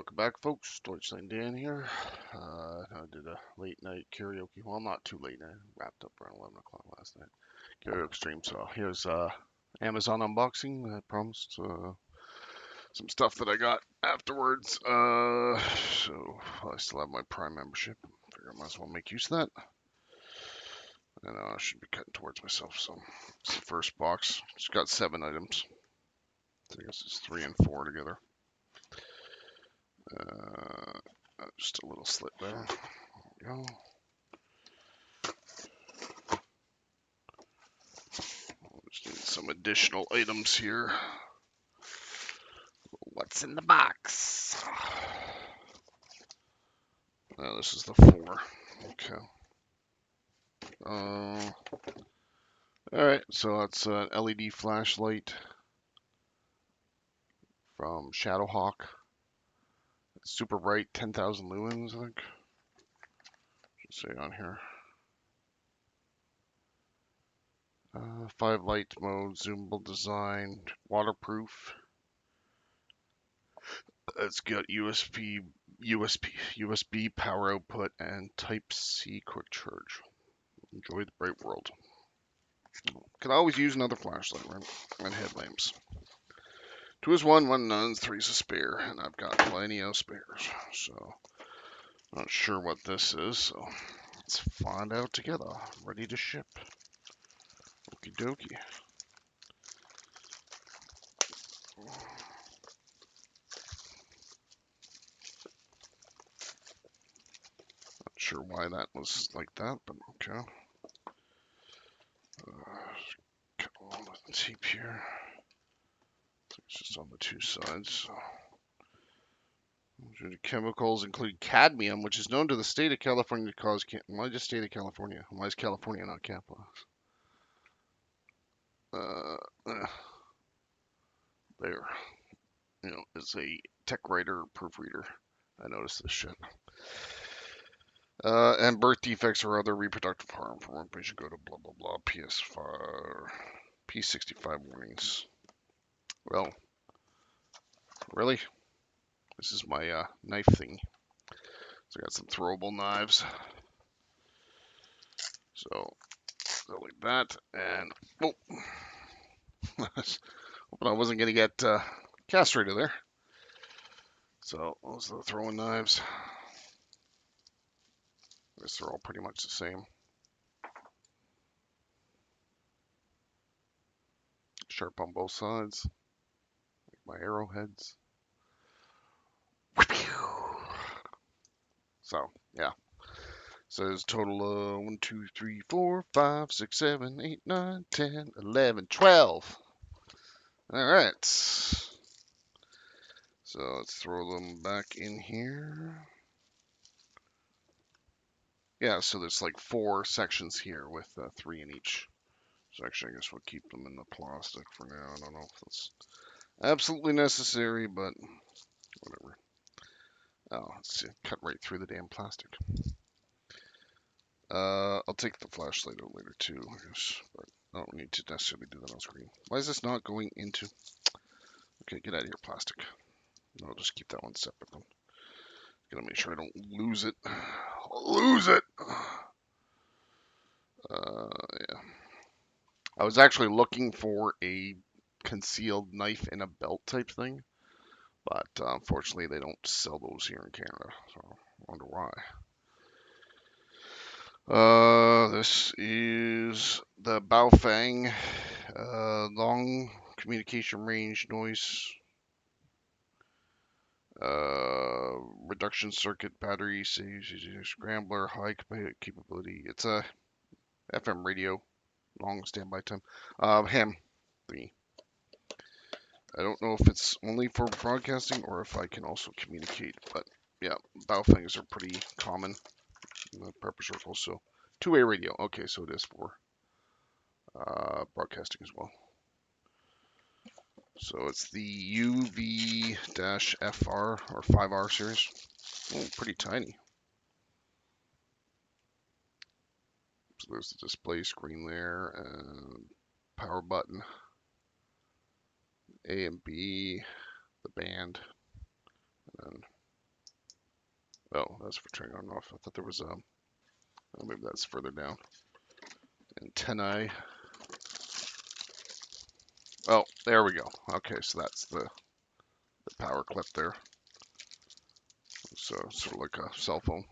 Welcome back, folks. Deutschland Dan here. I did a late night karaoke. Well, not too late. I wrapped up around 11 o'clock last night. Karaoke stream. So here's Amazon unboxing. I promised some stuff that I got afterwards. So I still have my Prime membership. Figure I might as well make use of that. And I should be cutting towards myself. So it's the first box. It's got 7 items. So I guess it's 3 and 4 together. Just a little slit there. There we go. Just need some additional items here. What's in the box? This is the 4. Okay. Alright, so that's an LED flashlight from Shadowhawk. It's super bright, 10,000 lumens, I think. Should say on here. 5 light mode, zoomable design, waterproof. It's got USB power output and Type-C quick charge. Enjoy the bright world. Could always use another flashlight, right? And headlamps. 2 is 1, 1 none, 3 is a spare, and I've got plenty of spares. So, not sure what this is, so let's find out together. Ready to ship. Okie dokie. Not sure why that was like that, but okay. Cut all the tape here. It's just on the 2 sides. So. Chemicals include cadmium, which is known to the state of California to cause cancer. Why just state of California? Why is California not capitalized? There. You know, as a tech writer, proofreader, I noticed this shit. And birth defects or other reproductive harm. For more information, go to blah blah blah PS5, P65 warnings. Well, really? This is my knife thingy. So I got some throwable knives. So like that, and oh, hoping I wasn't gonna get castrated there. So those are the throwing knives. I guess they're all pretty much the same. Sharp on both sides, like my arrowheads. So yeah. So it's total 1, 2, 3, 4, 5, 6, 7, 8, 9, 10, 11, 12. All right. So let's throw them back in here. Yeah, so there's like 4 sections here with 3 in each section. I guess we'll keep them in the plastic for now. I don't know if that's absolutely necessary, but whatever. Oh, let's see. Cut right through the damn plastic. I'll take the flashlight out later too, I guess, but I don't need to necessarily do that on screen. Why is this not going into? Okay, get out of here, plastic. No, I'll just keep that one separate then. Gotta make sure I don't lose it. Lose it! Yeah. I was actually looking for a concealed knife in a belt type thing, but unfortunately they don't sell those here in Canada, so I wonder why. This is the Baofeng long communication range noise reduction circuit battery scrambler high capability. It's a FM radio, long standby time. Ham thingy. I don't know if it's only for broadcasting or if I can also communicate, but yeah, Baofengs are pretty common in the prepper circles. So 2-way radio. Okay, so it is for broadcasting as well. So it's the UV-FR or 5R series. Oh, pretty tiny. So there's the display screen there and power button, A and B, the band, and Oh, that's for turning on and off. I thought there was oh, maybe that's further down. Antennae. Oh, there we go. Okay, so that's the power clip there. So sort of like a cell phone.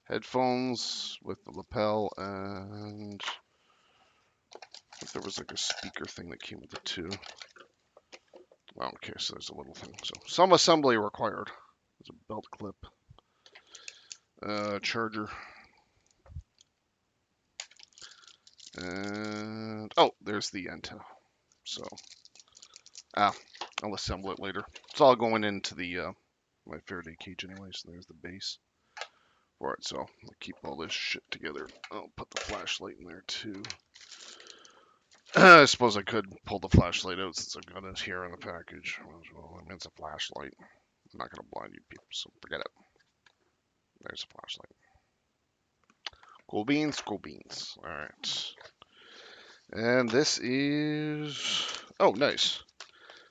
Headphones with the lapel, and I think there was like a speaker thing that came with it too. Oh, okay, so there's a little thing. So some assembly required. There's a belt clip, charger, and oh, there's the antenna. So I'll assemble it later. It's all going into the my Faraday cage anyway. So there's the base for it. So I'll keep all this shit together. I'll put the flashlight in there too. I suppose I could pull the flashlight out since I've got it here in the package. Well, I mean, it's a flashlight. I'm not going to blind you people, so forget it. There's a flashlight. Cool beans, cool beans. All right. And this is... Oh, nice.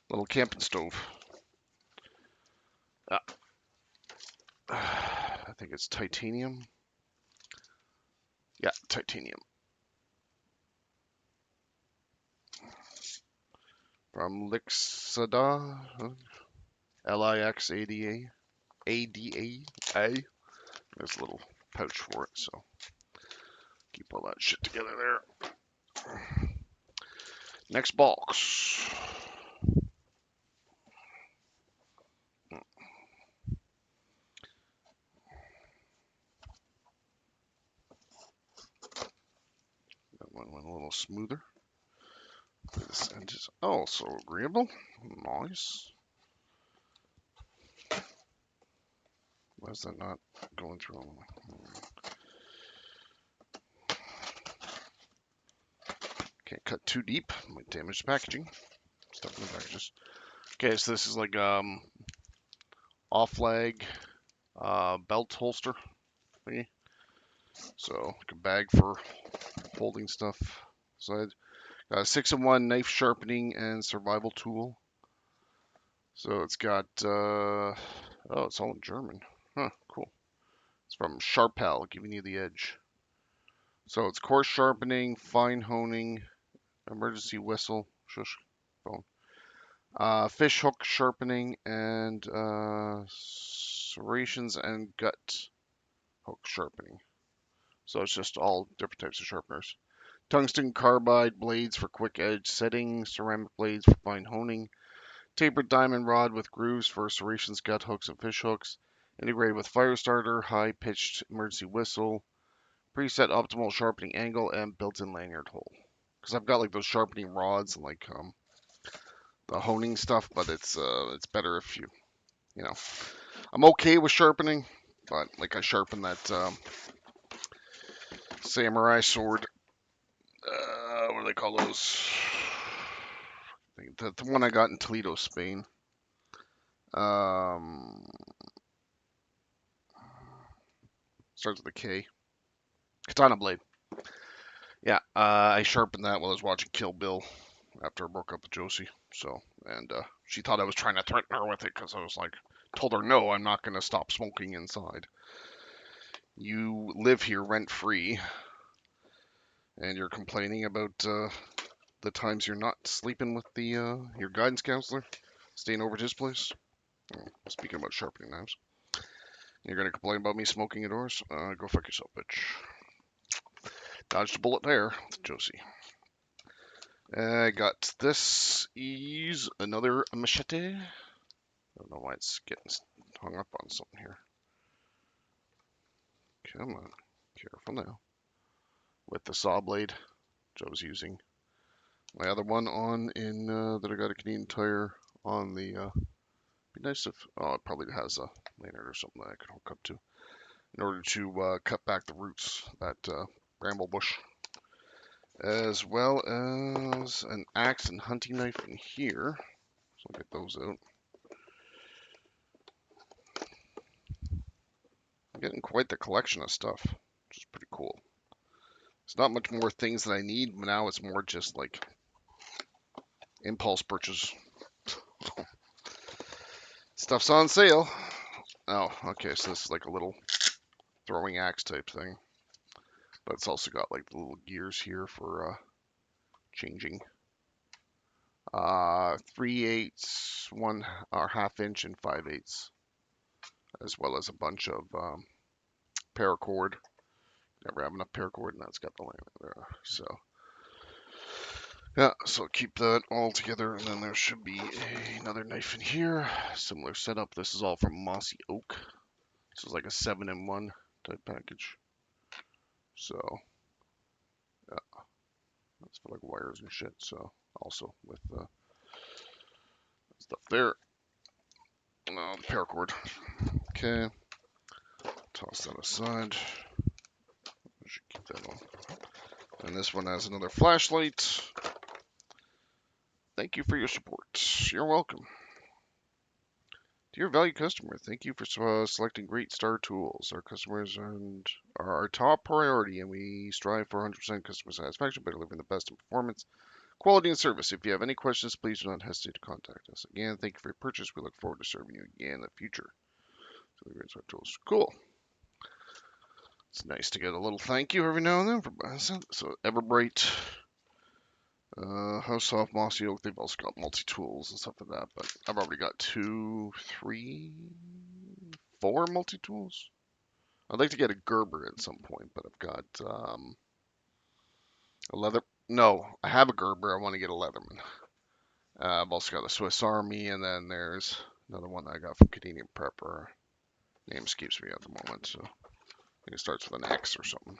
Little camping stove. I think it's titanium. Yeah, titanium. From Lixada. Lixada. ADA. There's a little pouch for it, so keep all that shit together there. Next box. That one went a little smoother. This end is also agreeable. Nice. Why is that not going through? Can't cut too deep. Might damage the packaging. Stuff in the packages. Okay, so this is like off-lag belt holster thingy. So like a bag for holding stuff. Side. Got a 6-in-1 knife sharpening and survival tool. So it's got oh, it's all in German. Huh, cool. It's from Sharpal, giving you the edge. So it's coarse sharpening, fine honing, emergency whistle, shush, phone. Fish hook sharpening, and serrations and gut hook sharpening. So it's just all different types of sharpeners. Tungsten carbide blades for quick edge setting, ceramic blades for fine honing, tapered diamond rod with grooves for serrations, gut hooks, and fish hooks, integrated with fire starter, high-pitched emergency whistle, preset optimal sharpening angle, and built-in lanyard hole. Because I've got like those sharpening rods and like the honing stuff, but it's better if you know. I'm okay with sharpening, but like I sharpen that samurai sword. What do they call those? The one I got in Toledo, Spain. Starts with a K. Katana blade. Yeah, I sharpened that while I was watching Kill Bill after I broke up with Josie. So, and she thought I was trying to threaten her with it because I was like, told her no, I'm not going to stop smoking inside. You live here rent free, and you're complaining about the times you're not sleeping with the your guidance counselor, staying over at his place. Speaking about sharpening knives, you're gonna complain about me smoking indoors? Go fuck yourself, bitch. Dodged a bullet there, Josie. I got this is another machete. I don't know why it's getting hung up on something here. Come on, careful now. With the saw blade, which I was using. My other one on in that I got a Canadian Tire on the. Be nice if it probably has a lanyard or something that I could hook up to in order to cut back the roots that bramble bush, as well as an axe and hunting knife in here. So I'll get those out. I'm getting quite the collection of stuff, which is pretty cool. It's not much more things that I need, but now it's more just like impulse purchase. Stuff's on sale. Oh, okay, so this is like a little throwing axe type thing. But it's also got like the little gears here for changing. 3/8, one or ½ inch and 5/8, as well as a bunch of paracord. Never have enough paracord, and that's got the line there. So yeah, so keep that all together, and then there should be another knife in here. Similar setup. This is all from Mossy Oak. This is like a 7-in-1 type package. So yeah, that's for like wires and shit. So also with stuff there. The paracord. Okay, toss that aside. I should keep that on. And this one has another flashlight. Thank you for your support. You're welcome. Dear valued customer, thank you for selecting Great Star Tools. Our customers are our top priority, and we strive for 100% customer satisfaction by delivering the best in performance, quality, and service. If you have any questions, please do not hesitate to contact us. Again, thank you for your purchase. We look forward to serving you again in the future. So the Great Star Tools. Cool. It's nice to get a little thank you every now and then for buying something. So Everbright, House Soft, Mossy Oak, they've also got multi-tools and stuff like that, but I've already got 2, 3, 4 multi-tools. I'd like to get a Gerber at some point, but I've got a leather. No, I have a Gerber. I want to get a Leatherman. I've also got a Swiss Army, and then there's another one that I got from Canadian Prepper. Name escapes me at the moment, so I think it starts with an X or something.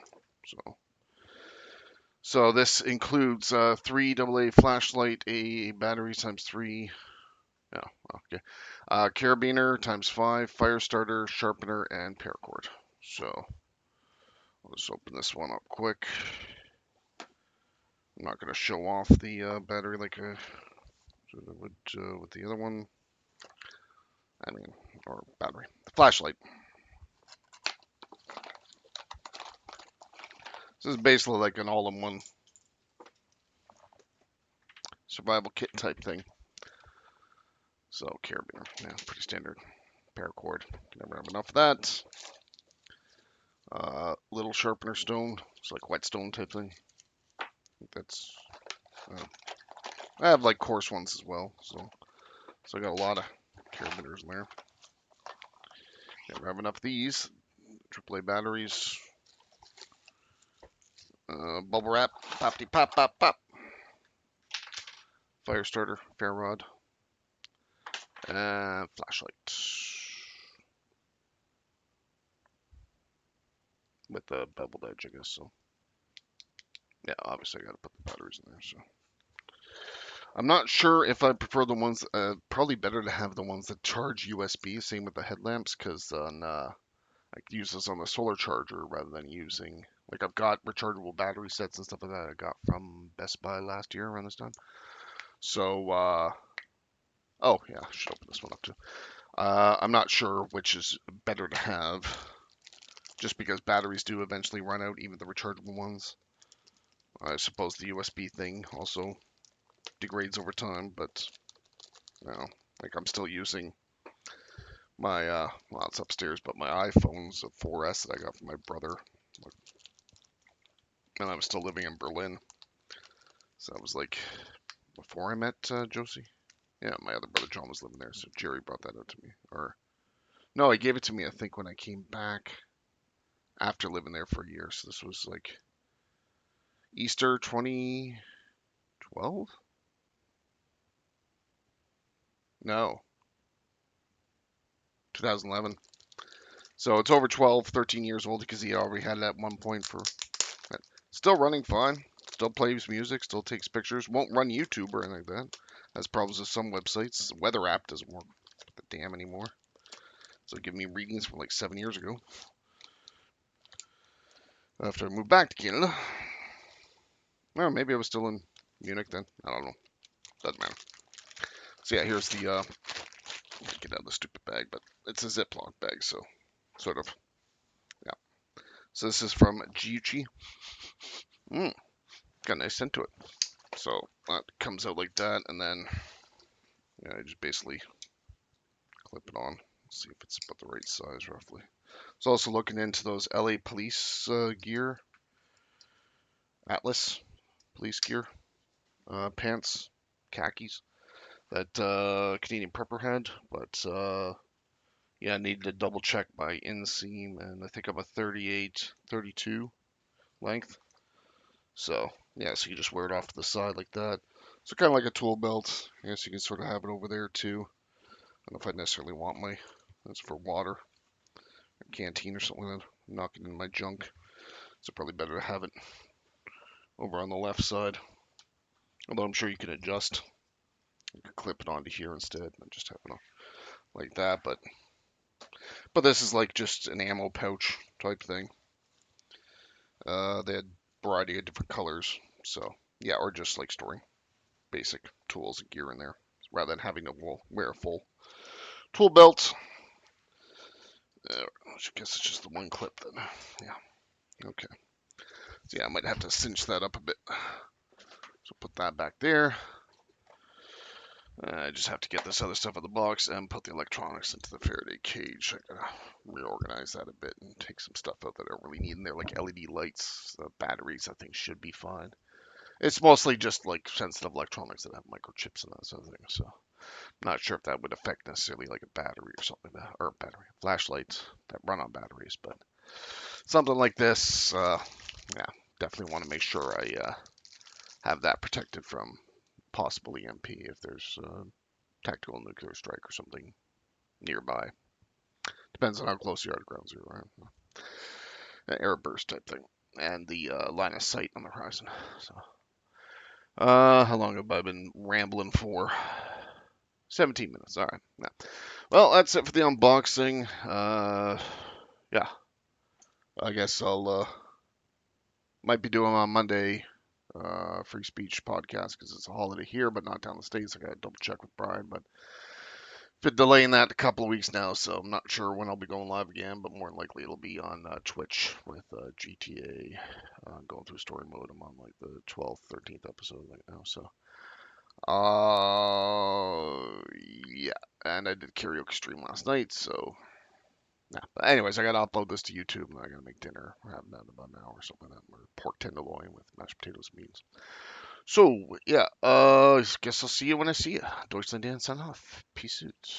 So this includes 3 AA flashlight, a battery times 3. Yeah, okay. Carabiner times 5, fire starter, sharpener, and paracord. So I'll just open this one up quick. I'm not going to show off the battery like I would with the other one. I mean, or battery. The flashlight. This is basically like an all-in-one survival kit type thing. So carabiner, yeah, pretty standard. Paracord, can never have enough of that. Little sharpener stone, it's like whetstone type thing. I think that's. I have like coarse ones as well, so I got a lot of carabiners in there. Never have enough of these. AAA batteries. Bubble wrap, poppy pop pop pop. Fire starter, fair rod, and flashlight with the beveled edge, I guess. So yeah, obviously I got to put the batteries in there. So I'm not sure if I prefer the ones. Probably better to have the ones that charge USB. Same with the headlamps, because on I could use this on the solar charger rather than using. Like I've got rechargeable battery sets and stuff like that I got from Best Buy last year around this time. So oh yeah, I should open this one up too. I'm not sure which is better to have, just because batteries do eventually run out, even the rechargeable ones. I suppose the USB thing also degrades over time, but you know, like I'm still using my well, it's upstairs, but my iPhone's a 4S that I got from my brother, and I was still living in Berlin. So that was like before I met Josie. Yeah, my other brother John was living there, so Jerry brought that out to me. Or no, he gave it to me I think when I came back after living there for a year. So this was like Easter 2012? No, 2011. So it's over 12, 13 years old because he already had it at one point for. Still running fine. Still plays music. Still takes pictures. Won't run YouTube or anything like that. Has problems with some websites. The weather app doesn't work the damn anymore. So give me readings from like 7 years ago. After I moved back to Canada. Well, maybe I was still in Munich then. I don't know. Doesn't matter. So yeah, here's the get out of the stupid bag, but it's a Ziploc bag, so sort of. Yeah. So this is from Giucci. Got a nice scent to it. So that comes out like that, and then I just basically clip it on. See if it's about the right size roughly. It's also looking into those LA police gear, Atlas police gear, pants, khakis that Canadian Prepper had, but yeah, I needed to double check my inseam, and I think I'm a 38, 32 length. So yeah, so you just wear it off to the side like that. So kind of like a tool belt. I guess you can sort of have it over there too. I don't know if I necessarily want my, that's for water, or canteen or something like that. I'm knocking in my junk. So probably better to have it over on the left side. Although I'm sure you can adjust. You can clip it onto here instead and just have it like that. But this is like just an ammo pouch type thing. They had a variety of different colors. So yeah, or just like storing basic tools and gear in there rather than having to wear a full tool belt. I guess it's just the one clip then. Yeah. Okay. So yeah, I might have to cinch that up a bit. So put that back there. I just have to get this other stuff out of the box and put the electronics into the Faraday cage. I gotta reorganize that a bit and take some stuff out that I don't really need in there, like LED lights, the batteries. I think should be fine. It's mostly just like sensitive electronics that have microchips and that sort of thing. So I'm not sure if that would affect necessarily like a battery or something like that, or battery flashlights that run on batteries, but something like this, yeah, definitely want to make sure I have that protected from possible EMP if there's tactical nuclear strike or something nearby. Depends on how close you are to ground zero, right? Air burst type thing, and the line of sight on the horizon. So, how long have I been rambling for? 17 minutes. All right. Yeah. Well, that's it for the unboxing. Yeah. I guess I'll might be doing on Monday free speech podcast because it's a holiday here, but not down the states. I got to double check with Brian, but been delaying that a couple of weeks now, so I'm not sure when I'll be going live again, but more than likely it'll be on Twitch with GTA going through story mode. I'm on like the 12th, 13th episode right now, so yeah, and I did karaoke stream last night, so yeah. But anyways, I gotta upload this to YouTube, and I gotta make dinner. We're having that in about an hour or something like that, or pork tenderloin with mashed potatoes and beans. So yeah, guess I'll see you when I see you. Deutschland Dan sign off. Peace out.